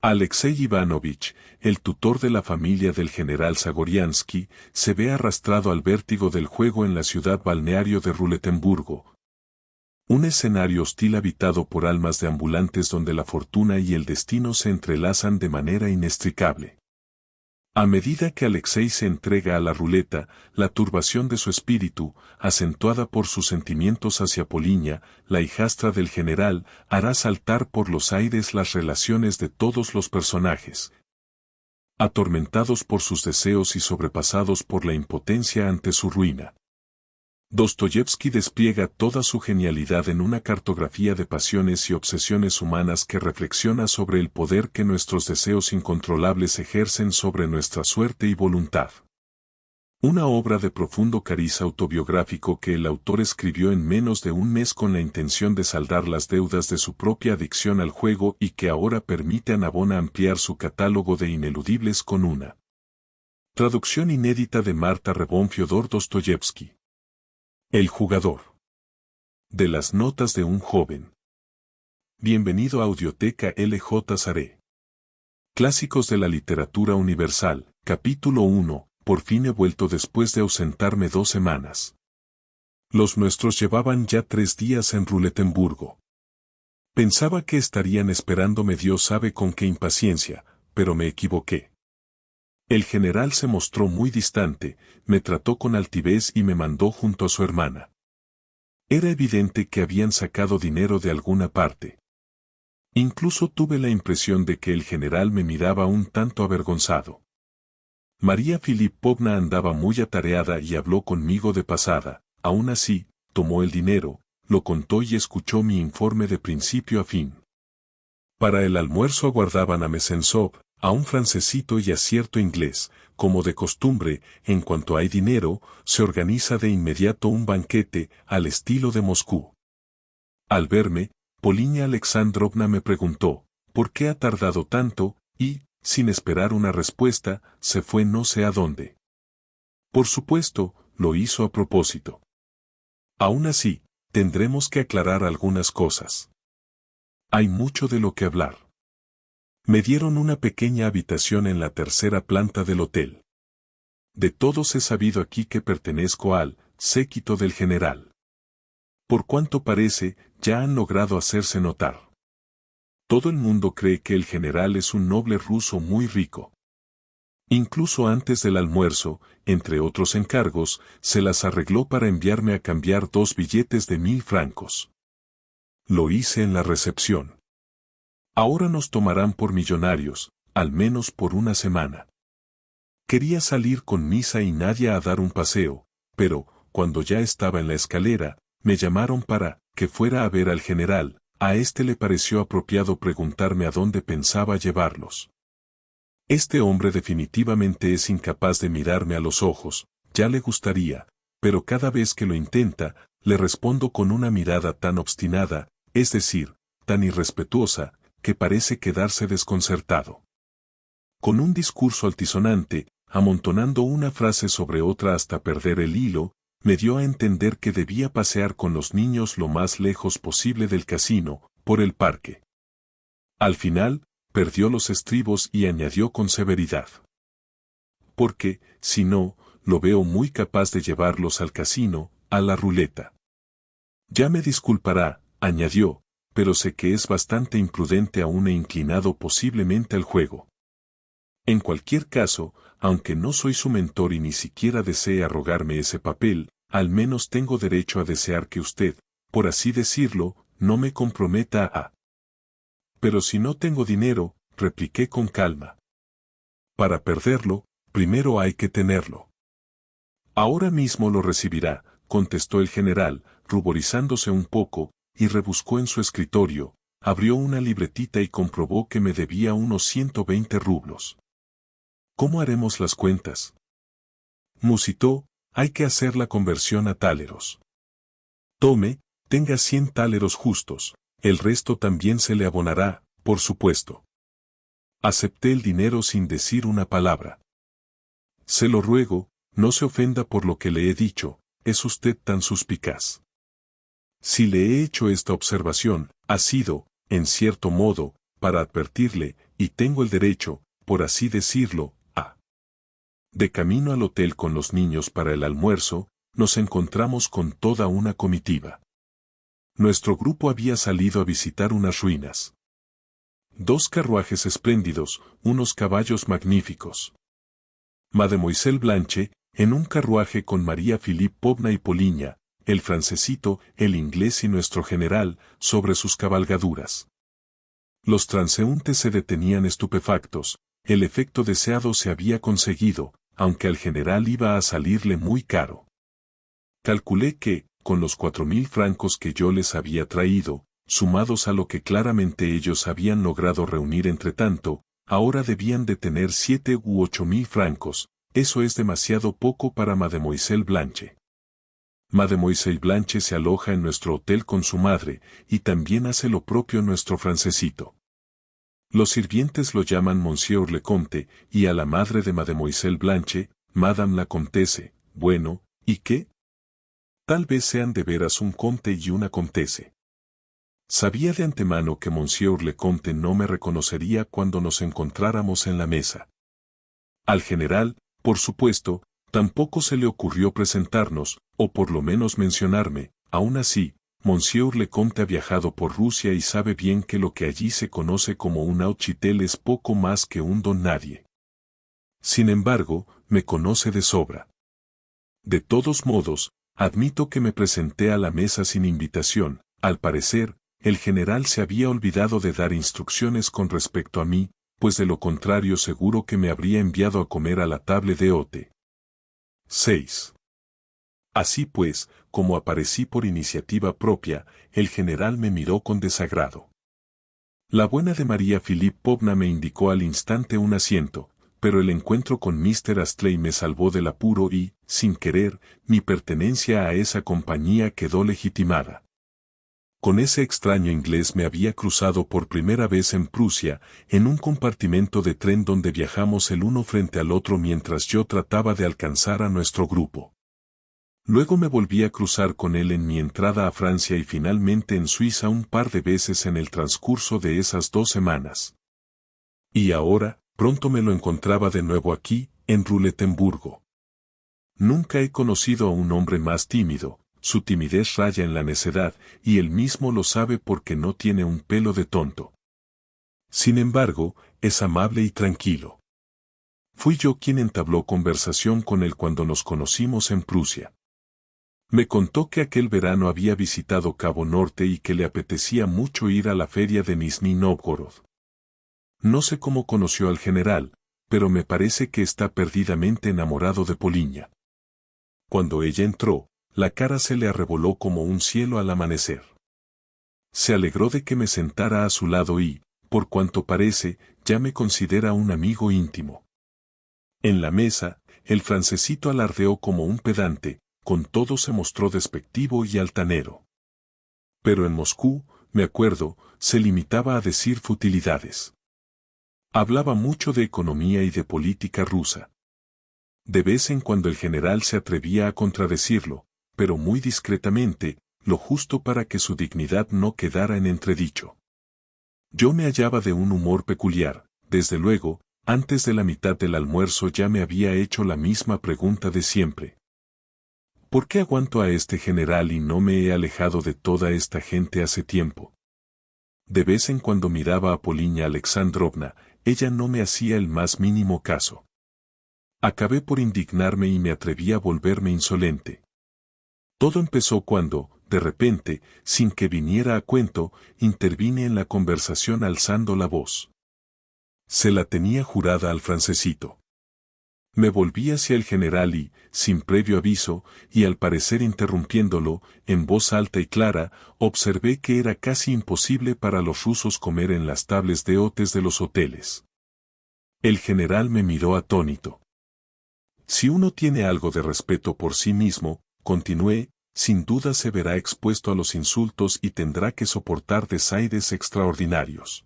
Alexei Ivanovich, el tutor de la familia del general Zagoriansky, se ve arrastrado al vértigo del juego en la ciudad balneario de Ruletemburgo. Un escenario hostil habitado por almas deambulantes donde la fortuna y el destino se entrelazan de manera inextricable. A medida que Alexei se entrega a la ruleta, la turbación de su espíritu, acentuada por sus sentimientos hacia Poliña, la hijastra del general, hará saltar por los aires las relaciones de todos los personajes. Atormentados por sus deseos y sobrepasados por la impotencia ante su ruina. Dostoyevski despliega toda su genialidad en una cartografía de pasiones y obsesiones humanas que reflexiona sobre el poder que nuestros deseos incontrolables ejercen sobre nuestra suerte y voluntad. Una obra de profundo cariz autobiográfico que el autor escribió en menos de un mes con la intención de saldar las deudas de su propia adicción al juego y que ahora permite a Navona ampliar su catálogo de ineludibles con una traducción inédita de Marta Rebón Fyodor Dostoyevski. El jugador. De las notas de un joven. Bienvenido a Audioteca L.J. Saré. Clásicos de la literatura universal, capítulo 1, por fin he vuelto después de ausentarme 2 semanas. Los nuestros llevaban ya 3 días en Ruletemburgo. Pensaba que estarían esperándome Dios sabe con qué impaciencia, pero me equivoqué. El general se mostró muy distante, me trató con altivez y me mandó junto a su hermana. Era evidente que habían sacado dinero de alguna parte. Incluso tuve la impresión de que el general me miraba un tanto avergonzado. María Filipovna andaba muy atareada y habló conmigo de pasada, aún así, tomó el dinero, lo contó y escuchó mi informe de principio a fin. Para el almuerzo aguardaban a Mesensov, a un francesito y a cierto inglés, como de costumbre, en cuanto hay dinero, se organiza de inmediato un banquete, al estilo de Moscú. Al verme, Poliña Alexandrovna me preguntó, ¿por qué ha tardado tanto? Y, sin esperar una respuesta, se fue no sé a dónde. Por supuesto, lo hizo a propósito. Aún así, tendremos que aclarar algunas cosas. Hay mucho de lo que hablar. Me dieron una pequeña habitación en la 3ª planta del hotel. De todos he sabido aquí que pertenezco al séquito del general. Por cuanto parece, ya han logrado hacerse notar. Todo el mundo cree que el general es un noble ruso muy rico. Incluso antes del almuerzo, entre otros encargos, se las arregló para enviarme a cambiar 2 billetes de 1000 francos. Lo hice en la recepción. Ahora nos tomarán por millonarios, al menos por una semana. Quería salir con Misa y Nadia a dar un paseo, pero, cuando ya estaba en la escalera, me llamaron para que fuera a ver al general. A este le pareció apropiado preguntarme a dónde pensaba llevarlos. Este hombre definitivamente es incapaz de mirarme a los ojos, ya le gustaría, pero cada vez que lo intenta, le respondo con una mirada tan obstinada, es decir, tan irrespetuosa, que parece quedarse desconcertado. Con un discurso altisonante, amontonando una frase sobre otra hasta perder el hilo, me dio a entender que debía pasear con los niños lo más lejos posible del casino, por el parque. Al final, perdió los estribos y añadió con severidad. Porque, si no, lo veo muy capaz de llevarlos al casino, a la ruleta. Ya me disculpará, añadió, pero sé que es bastante imprudente aún e inclinado posiblemente al juego. En cualquier caso, aunque no soy su mentor y ni siquiera desee arrogarme ese papel, al menos tengo derecho a desear que usted, por así decirlo, no me comprometa a... Pero si no tengo dinero, repliqué con calma. Para perderlo, primero hay que tenerlo. Ahora mismo lo recibirá, contestó el general, ruborizándose un poco, y rebuscó en su escritorio, abrió una libretita y comprobó que me debía unos 120 rublos. ¿Cómo haremos las cuentas? Musitó, hay que hacer la conversión a táleros. Tome, tenga 100 táleros justos, el resto también se le abonará, por supuesto. Acepté el dinero sin decir una palabra. Se lo ruego, no se ofenda por lo que le he dicho, es usted tan suspicaz. Si le he hecho esta observación, ha sido, en cierto modo, para advertirle, y tengo el derecho, por así decirlo, a... De camino al hotel con los niños para el almuerzo, nos encontramos con toda una comitiva. Nuestro grupo había salido a visitar unas ruinas. 2 carruajes espléndidos, unos caballos magníficos. Mademoiselle Blanche, en un carruaje con María Filipovna y Poliña, el francesito, el inglés y nuestro general, sobre sus cabalgaduras. Los transeúntes se detenían estupefactos, el efecto deseado se había conseguido, aunque al general iba a salirle muy caro. Calculé que, con los 4.000 francos que yo les había traído, sumados a lo que claramente ellos habían logrado reunir entre tanto, ahora debían de tener 7 u 8.000 francos, eso es demasiado poco para Mademoiselle Blanche. Mademoiselle Blanche se aloja en nuestro hotel con su madre, y también hace lo propio nuestro francesito. Los sirvientes lo llaman Monsieur le Comte, y a la madre de Mademoiselle Blanche, Madame la Comtesse, bueno, ¿y qué? Tal vez sean de veras un conde y una comtesse. Sabía de antemano que Monsieur le Comte no me reconocería cuando nos encontráramos en la mesa. Al general, por supuesto, tampoco se le ocurrió presentarnos, o por lo menos mencionarme. Aún así, Monsieur le Comte ha viajado por Rusia y sabe bien que lo que allí se conoce como un auchitel es poco más que un don nadie. Sin embargo, me conoce de sobra. De todos modos, admito que me presenté a la mesa sin invitación. Al parecer, el general se había olvidado de dar instrucciones con respecto a mí, pues de lo contrario seguro que me habría enviado a comer a la table d'hôte. 6. Así pues, como aparecí por iniciativa propia, el general me miró con desagrado. La buena de María Filipovna me indicó al instante un asiento, pero el encuentro con Mr. Astley me salvó del apuro y, sin querer, mi pertenencia a esa compañía quedó legitimada. Con ese extraño inglés me había cruzado por primera vez en Prusia, en un compartimento de tren donde viajamos el uno frente al otro mientras yo trataba de alcanzar a nuestro grupo. Luego me volví a cruzar con él en mi entrada a Francia y finalmente en Suiza un par de veces en el transcurso de esas 2 semanas. Y ahora, pronto me lo encontraba de nuevo aquí, en Ruletemburgo. Nunca he conocido a un hombre más tímido, su timidez raya en la necedad, y él mismo lo sabe porque no tiene un pelo de tonto. Sin embargo, es amable y tranquilo. Fui yo quien entabló conversación con él cuando nos conocimos en Prusia. Me contó que aquel verano había visitado Cabo Norte y que le apetecía mucho ir a la feria de Nizhny Novgorod. No sé cómo conoció al general, pero me parece que está perdidamente enamorado de Poliña. Cuando ella entró, la cara se le arreboló como un cielo al amanecer. Se alegró de que me sentara a su lado y, por cuanto parece, ya me considera un amigo íntimo. En la mesa, el francesito alardeó como un pedante, con todo se mostró despectivo y altanero. Pero en Moscú, me acuerdo, se limitaba a decir futilidades. Hablaba mucho de economía y de política rusa. De vez en cuando el general se atrevía a contradecirlo, pero muy discretamente, lo justo para que su dignidad no quedara en entredicho. Yo me hallaba de un humor peculiar, desde luego, antes de la mitad del almuerzo ya me había hecho la misma pregunta de siempre. ¿Por qué aguanto a este general y no me he alejado de toda esta gente hace tiempo? De vez en cuando miraba a Poliña Alexandrovna, ella no me hacía el más mínimo caso. Acabé por indignarme y me atreví a volverme insolente. Todo empezó cuando, de repente, sin que viniera a cuento, intervine en la conversación alzando la voz. Se la tenía jurada al francesito. Me volví hacia el general y, sin previo aviso, y al parecer interrumpiéndolo, en voz alta y clara, observé que era casi imposible para los rusos comer en las tables d'hôtes de los hoteles. El general me miró atónito. Si uno tiene algo de respeto por sí mismo, continué, sin duda se verá expuesto a los insultos y tendrá que soportar desaires extraordinarios.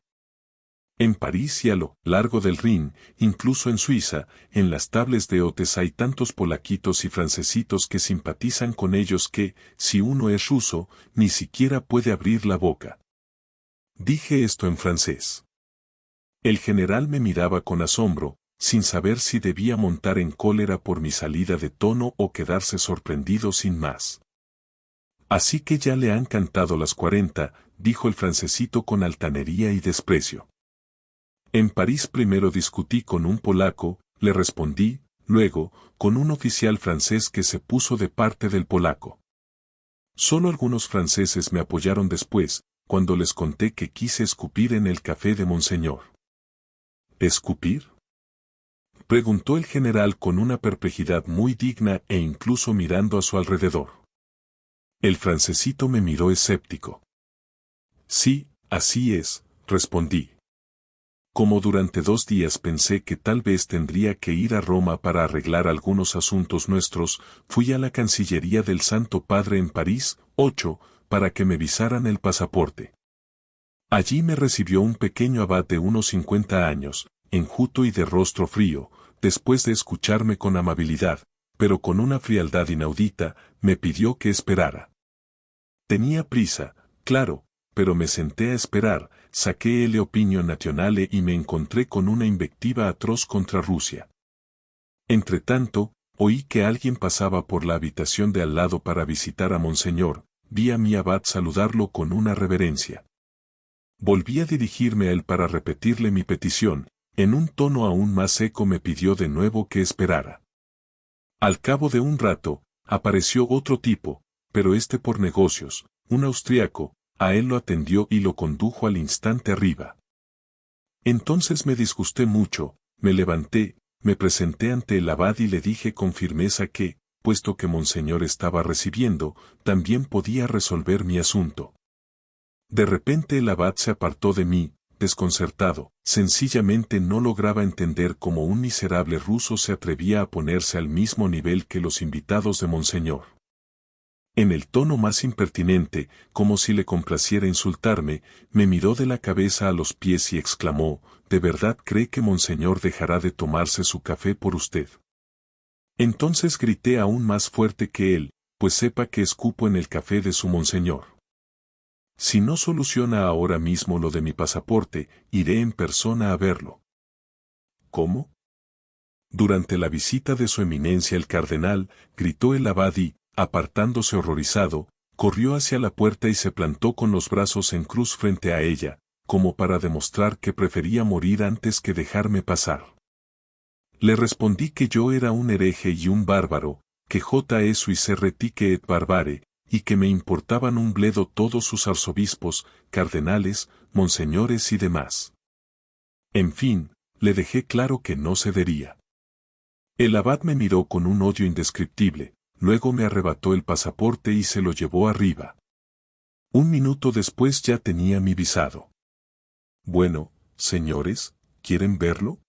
En París y a lo largo del Rin, incluso en Suiza, en las tables d'hôtes hay tantos polaquitos y francesitos que simpatizan con ellos que, si uno es ruso, ni siquiera puede abrir la boca. Dije esto en francés. El general me miraba con asombro, sin saber si debía montar en cólera por mi salida de tono o quedarse sorprendido sin más. Así que ya le han cantado las 40, dijo el francesito con altanería y desprecio. En París primero discutí con un polaco, le respondí, luego, con un oficial francés que se puso de parte del polaco. Solo algunos franceses me apoyaron después, cuando les conté que quise escupir en el café de Monseñor. ¿Escupir?, preguntó el general con una perplejidad muy digna e incluso mirando a su alrededor. El francesito me miró escéptico. Sí, así es, respondí. Como durante 2 días pensé que tal vez tendría que ir a Roma para arreglar algunos asuntos nuestros, fui a la Cancillería del Santo Padre en París, 8, para que me visaran el pasaporte. Allí me recibió un pequeño abad de unos 50 años, enjuto y de rostro frío, después de escucharme con amabilidad, pero con una frialdad inaudita, me pidió que esperara. Tenía prisa, claro, pero me senté a esperar, saqué el Opinion Nationale y me encontré con una invectiva atroz contra Rusia. Entretanto, oí que alguien pasaba por la habitación de al lado para visitar a Monseñor, vi a mi abad saludarlo con una reverencia. Volví a dirigirme a él para repetirle mi petición, en un tono aún más seco me pidió de nuevo que esperara. Al cabo de un rato, apareció otro tipo, pero este por negocios, un austriaco, a él lo atendió y lo condujo al instante arriba. Entonces me disgusté mucho, me levanté, me presenté ante el abad y le dije con firmeza que, puesto que Monseñor estaba recibiendo, también podía resolver mi asunto. De repente el abad se apartó de mí, desconcertado, sencillamente no lograba entender cómo un miserable ruso se atrevía a ponerse al mismo nivel que los invitados de Monseñor. En el tono más impertinente, como si le complaciera insultarme, me miró de la cabeza a los pies y exclamó, ¿de verdad cree que Monseñor dejará de tomarse su café por usted? Entonces grité aún más fuerte que él, pues sepa que escupo en el café de su Monseñor. Si no soluciona ahora mismo lo de mi pasaporte, iré en persona a verlo. ¿Cómo? Durante la visita de su eminencia el cardenal, gritó el abad y, apartándose horrorizado, corrió hacia la puerta y se plantó con los brazos en cruz frente a ella, como para demostrar que prefería morir antes que dejarme pasar. Le respondí que yo era un hereje y un bárbaro, que J. suis heretique et barbare, y que me importaban un bledo todos sus arzobispos, cardenales, monseñores y demás. En fin, le dejé claro que no cedería. El abad me miró con un odio indescriptible, luego me arrebató el pasaporte y se lo llevó arriba. Un minuto después ya tenía mi visado. Bueno, señores, ¿quieren verlo?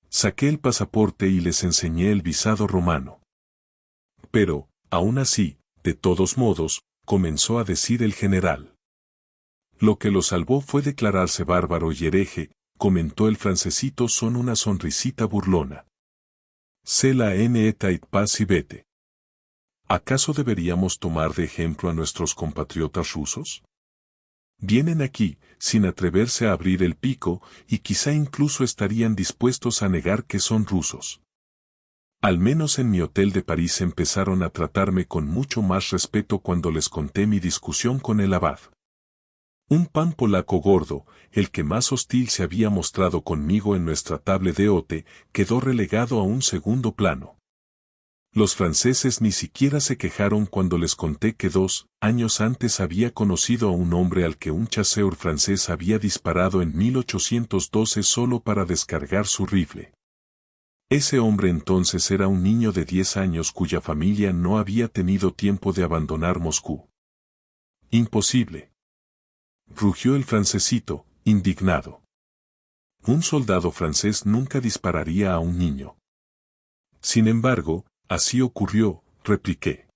Saqué el pasaporte y les enseñé el visado romano. Pero, aún así, de todos modos, comenzó a decir el general. Lo que lo salvó fue declararse bárbaro y hereje, comentó el francesito son una sonrisita burlona. C'est la haine et pas y vete. ¿Acaso deberíamos tomar de ejemplo a nuestros compatriotas rusos? Vienen aquí, sin atreverse a abrir el pico, y quizá incluso estarían dispuestos a negar que son rusos. Al menos en mi hotel de París empezaron a tratarme con mucho más respeto cuando les conté mi discusión con el abad. Un pan polaco gordo, el que más hostil se había mostrado conmigo en nuestra table de hote, quedó relegado a un segundo plano. Los franceses ni siquiera se quejaron cuando les conté que 2 años antes había conocido a un hombre al que un chasseur francés había disparado en 1812 solo para descargar su rifle. Ese hombre entonces era un niño de 10 años cuya familia no había tenido tiempo de abandonar Moscú. Imposible. Rugió el francesito, indignado. Un soldado francés nunca dispararía a un niño. Sin embargo, así ocurrió, repliqué.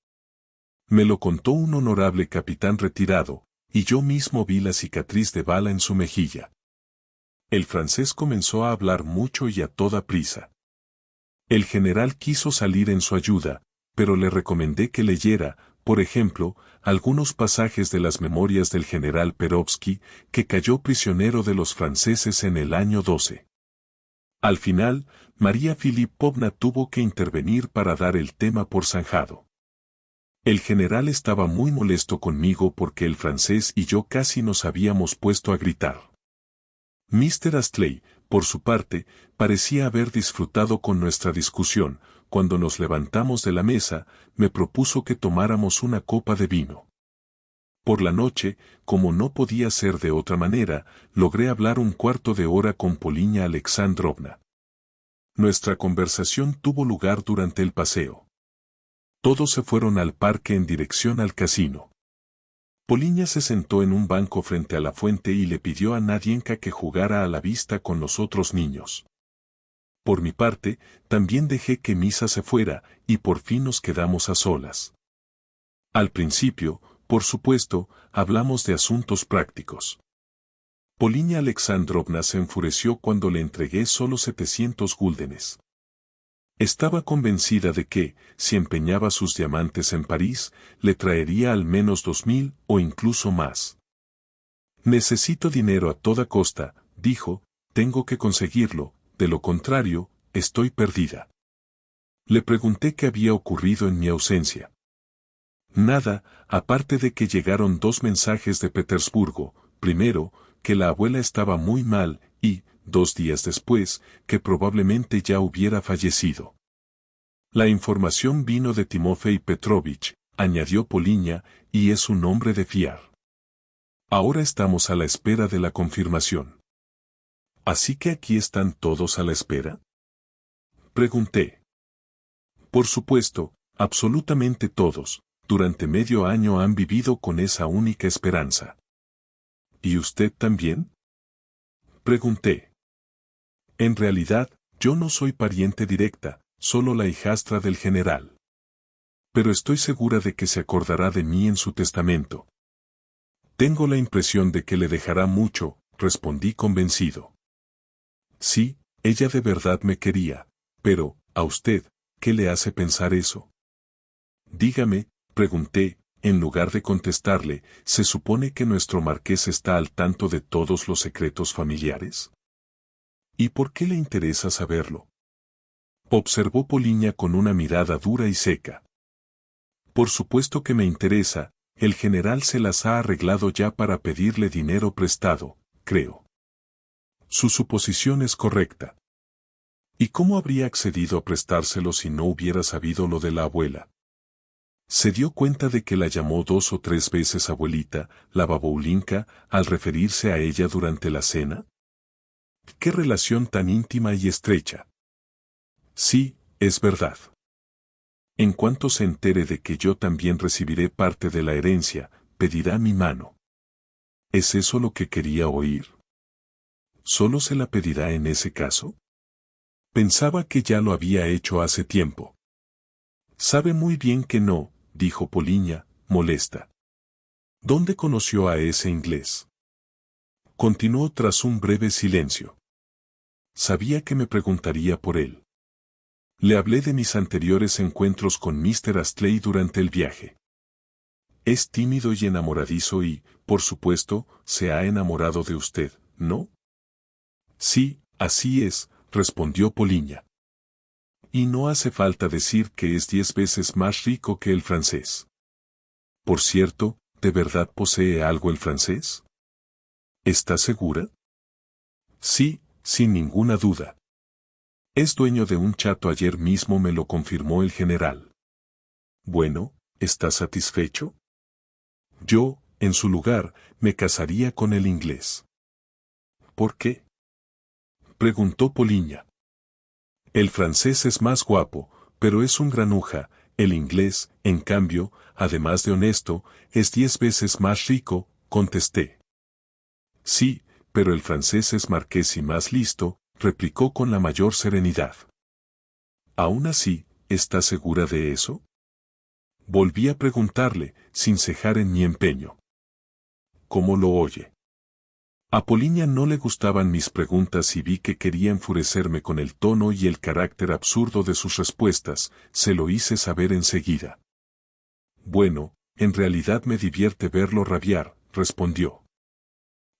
Me lo contó un honorable capitán retirado, y yo mismo vi la cicatriz de bala en su mejilla. El francés comenzó a hablar mucho y a toda prisa. El general quiso salir en su ayuda, pero le recomendé que leyera, por ejemplo, algunos pasajes de las memorias del general Perovski, que cayó prisionero de los franceses en el año 12. Al final, María Filipovna tuvo que intervenir para dar el tema por zanjado. El general estaba muy molesto conmigo porque el francés y yo casi nos habíamos puesto a gritar. Mr. Astley, por su parte, parecía haber disfrutado con nuestra discusión. Cuando nos levantamos de la mesa, me propuso que tomáramos una copa de vino. Por la noche, como no podía ser de otra manera, logré hablar un cuarto de hora con Polina Alexandrovna. Nuestra conversación tuvo lugar durante el paseo. Todos se fueron al parque en dirección al casino. Polina se sentó en un banco frente a la fuente y le pidió a Nadienka que jugara a la vista con los otros niños. Por mi parte, también dejé que Misa se fuera, y por fin nos quedamos a solas. Al principio, por supuesto, hablamos de asuntos prácticos. Polina Alexandrovna se enfureció cuando le entregué solo 700 guldenes. Estaba convencida de que, si empeñaba sus diamantes en París, le traería al menos 2000 o incluso más. Necesito dinero a toda costa, dijo, tengo que conseguirlo, de lo contrario, estoy perdida. Le pregunté qué había ocurrido en mi ausencia. Nada, aparte de que llegaron 2 mensajes de Petersburgo, primero, que la abuela estaba muy mal, y, 2 días después, que probablemente ya hubiera fallecido. La información vino de Timofey Petrovich, añadió Polina, y es un hombre de fiar. Ahora estamos a la espera de la confirmación. ¿Así que aquí están todos a la espera? Pregunté. Por supuesto, absolutamente todos, durante medio año han vivido con esa única esperanza. ¿Y usted también? Pregunté. En realidad, yo no soy pariente directa, solo la hijastra del general. Pero estoy segura de que se acordará de mí en su testamento. Tengo la impresión de que le dejará mucho, respondí convencido. Sí, ella de verdad me quería, pero, ¿a usted, qué le hace pensar eso? Dígame, pregunté, en lugar de contestarle, ¿se supone que nuestro marqués está al tanto de todos los secretos familiares? ¿Y por qué le interesa saberlo? Observó Polina con una mirada dura y seca. Por supuesto que me interesa, el general se las ha arreglado ya para pedirle dinero prestado, creo. Su suposición es correcta. ¿Y cómo habría accedido a prestárselo si no hubiera sabido lo de la abuela? ¿Se dio cuenta de que la llamó 2 o 3 veces abuelita, la baboulinka, al referirse a ella durante la cena? ¡Qué relación tan íntima y estrecha! Sí, es verdad. En cuanto se entere de que yo también recibiré parte de la herencia, pedirá mi mano. ¿Es eso lo que quería oír? ¿Solo se la pedirá en ese caso? Pensaba que ya lo había hecho hace tiempo. Sabe muy bien que no, dijo Polina, molesta. ¿Dónde conoció a ese inglés? Continuó tras un breve silencio. Sabía que me preguntaría por él. Le hablé de mis anteriores encuentros con Mr. Astley durante el viaje. Es tímido y enamoradizo y, por supuesto, se ha enamorado de usted, ¿no? Sí, así es, respondió Polina. Y no hace falta decir que es 10 veces más rico que el francés. Por cierto, ¿de verdad posee algo el francés? ¿Está segura? Sí, sin ninguna duda. Es dueño de un chato, ayer mismo me lo confirmó el general. Bueno, ¿está satisfecho? Yo, en su lugar, me casaría con el inglés. ¿Por qué? Preguntó Polina. El francés es más guapo, pero es un granuja, el inglés, en cambio, además de honesto, es 10 veces más rico, contesté. Sí, pero el francés es marqués y más listo, replicó con la mayor serenidad. Aún así, ¿está segura de eso? Volví a preguntarle, sin cejar en mi empeño. ¿Cómo lo oye? A Polina no le gustaban mis preguntas y vi que quería enfurecerme con el tono y el carácter absurdo de sus respuestas, se lo hice saber enseguida. Bueno, en realidad me divierte verlo rabiar, respondió.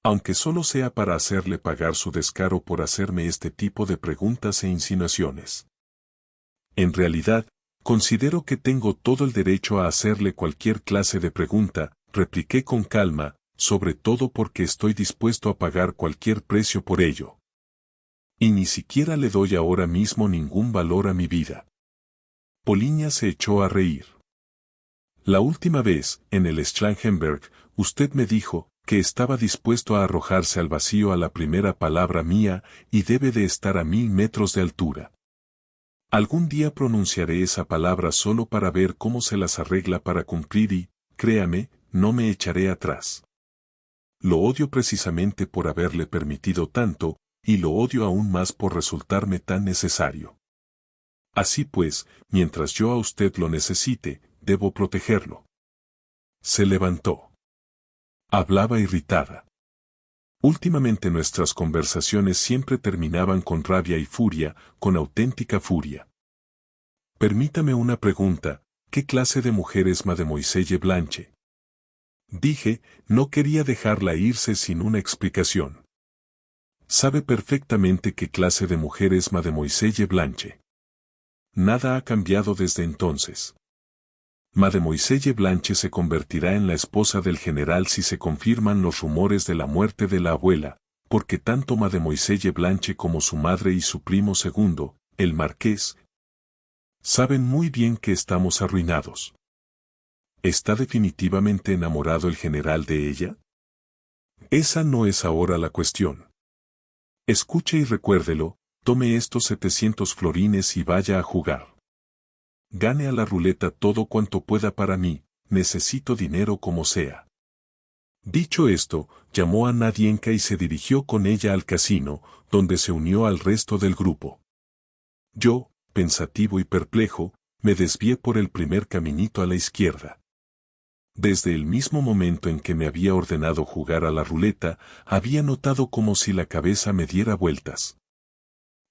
Aunque solo sea para hacerle pagar su descaro por hacerme este tipo de preguntas e insinuaciones. En realidad, considero que tengo todo el derecho a hacerle cualquier clase de pregunta, repliqué con calma, sobre todo porque estoy dispuesto a pagar cualquier precio por ello. Y ni siquiera le doy ahora mismo ningún valor a mi vida. Poliña se echó a reír. La última vez, en el Schlangenberg, usted me dijo que estaba dispuesto a arrojarse al vacío a la primera palabra mía y debe de estar a 1000 metros de altura. Algún día pronunciaré esa palabra solo para ver cómo se las arregla para cumplir y, créame, no me echaré atrás. Lo odio precisamente por haberle permitido tanto, y lo odio aún más por resultarme tan necesario. Así pues, mientras yo a usted lo necesite, debo protegerlo. Se levantó. Hablaba irritada. Últimamente nuestras conversaciones siempre terminaban con rabia y furia, con auténtica furia. Permítame una pregunta, ¿qué clase de mujer es Mademoiselle Blanche? Dije, no quería dejarla irse sin una explicación. Sabe perfectamente qué clase de mujer es Mademoiselle Blanche. Nada ha cambiado desde entonces. Mademoiselle Blanche se convertirá en la esposa del general si se confirman los rumores de la muerte de la abuela, porque tanto Mademoiselle Blanche como su madre y su primo segundo, el marqués, saben muy bien que estamos arruinados. ¿Está definitivamente enamorado el general de ella? Esa no es ahora la cuestión. Escuche y recuérdelo, tome estos 700 florines y vaya a jugar. Gane a la ruleta todo cuanto pueda para mí, necesito dinero como sea. Dicho esto, llamó a Nadienka y se dirigió con ella al casino, donde se unió al resto del grupo. Yo, pensativo y perplejo, me desvié por el primer caminito a la izquierda. Desde el mismo momento en que me había ordenado jugar a la ruleta, había notado como si la cabeza me diera vueltas.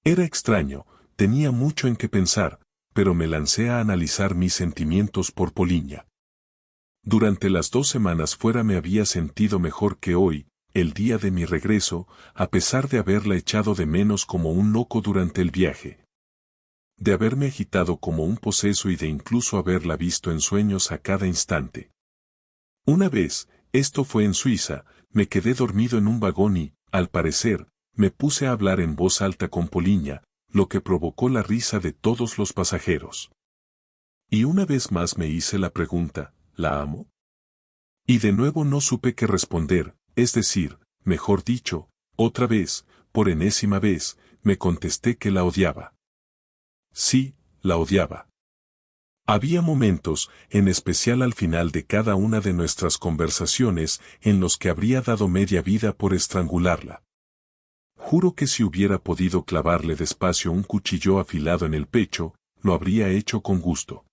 Era extraño, tenía mucho en qué pensar, pero me lancé a analizar mis sentimientos por Poliña. Durante las 2 semanas fuera me había sentido mejor que hoy, el día de mi regreso, a pesar de haberla echado de menos como un loco durante el viaje. De haberme agitado como un poseso y de incluso haberla visto en sueños a cada instante. Una vez, esto fue en Suiza, me quedé dormido en un vagón y, al parecer, me puse a hablar en voz alta con Poliña, lo que provocó la risa de todos los pasajeros. Y una vez más me hice la pregunta, ¿la amo? Y de nuevo no supe qué responder, es decir, mejor dicho, otra vez, por enésima vez, me contesté que la odiaba. Sí, la odiaba. Había momentos, en especial al final de cada una de nuestras conversaciones, en los que habría dado media vida por estrangularla. Juro que si hubiera podido clavarle despacio un cuchillo afilado en el pecho, lo habría hecho con gusto.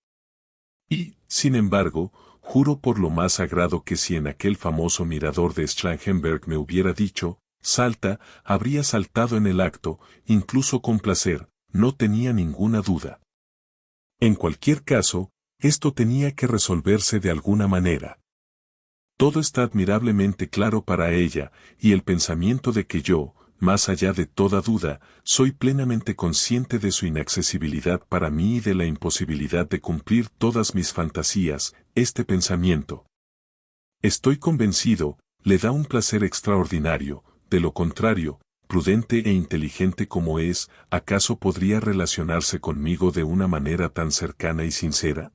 Y, sin embargo, juro por lo más sagrado que si en aquel famoso mirador de Schlangenberg me hubiera dicho, salta, habría saltado en el acto, incluso con placer, no tenía ninguna duda. En cualquier caso, esto tenía que resolverse de alguna manera. Todo está admirablemente claro para ella, y el pensamiento de que yo, más allá de toda duda, soy plenamente consciente de su inaccesibilidad para mí y de la imposibilidad de cumplir todas mis fantasías, este pensamiento. Estoy convencido, le da un placer extraordinario, de lo contrario, prudente e inteligente como es, ¿acaso podría relacionarse conmigo de una manera tan cercana y sincera?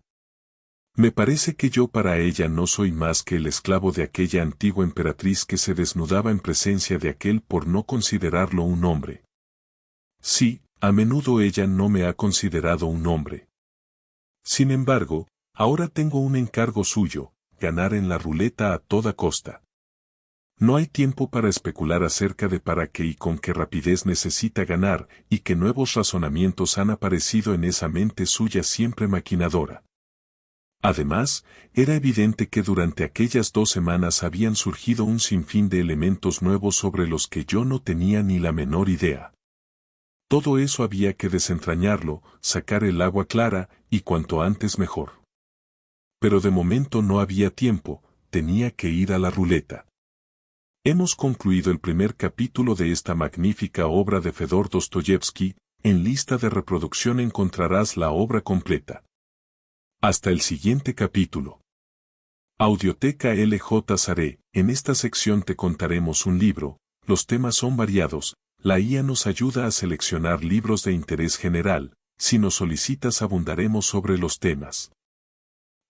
Me parece que yo para ella no soy más que el esclavo de aquella antigua emperatriz que se desnudaba en presencia de aquel por no considerarlo un hombre. Sí, a menudo ella no me ha considerado un hombre. Sin embargo, ahora tengo un encargo suyo, ganar en la ruleta a toda costa. No hay tiempo para especular acerca de para qué y con qué rapidez necesita ganar, y qué nuevos razonamientos han aparecido en esa mente suya siempre maquinadora. Además, era evidente que durante aquellas 2 semanas habían surgido un sinfín de elementos nuevos sobre los que yo no tenía ni la menor idea. Todo eso había que desentrañarlo, sacar el agua clara, y cuanto antes mejor. pero de momento no había tiempo, tenía que ir a la ruleta. Hemos concluido el primer capítulo de esta magnífica obra de Fedor Dostoyevsky. En lista de reproducción encontrarás la obra completa. Hasta el siguiente capítulo. Audioteca LJ Saré. En esta sección te contaremos un libro. Los temas son variados. La IA nos ayuda a seleccionar libros de interés general. Si nos solicitas abundaremos sobre los temas.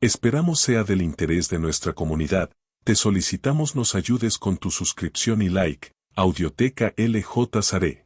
Esperamos sea del interés de nuestra comunidad. Te solicitamos nos ayudes con tu suscripción y like. Audioteca LJ Saré.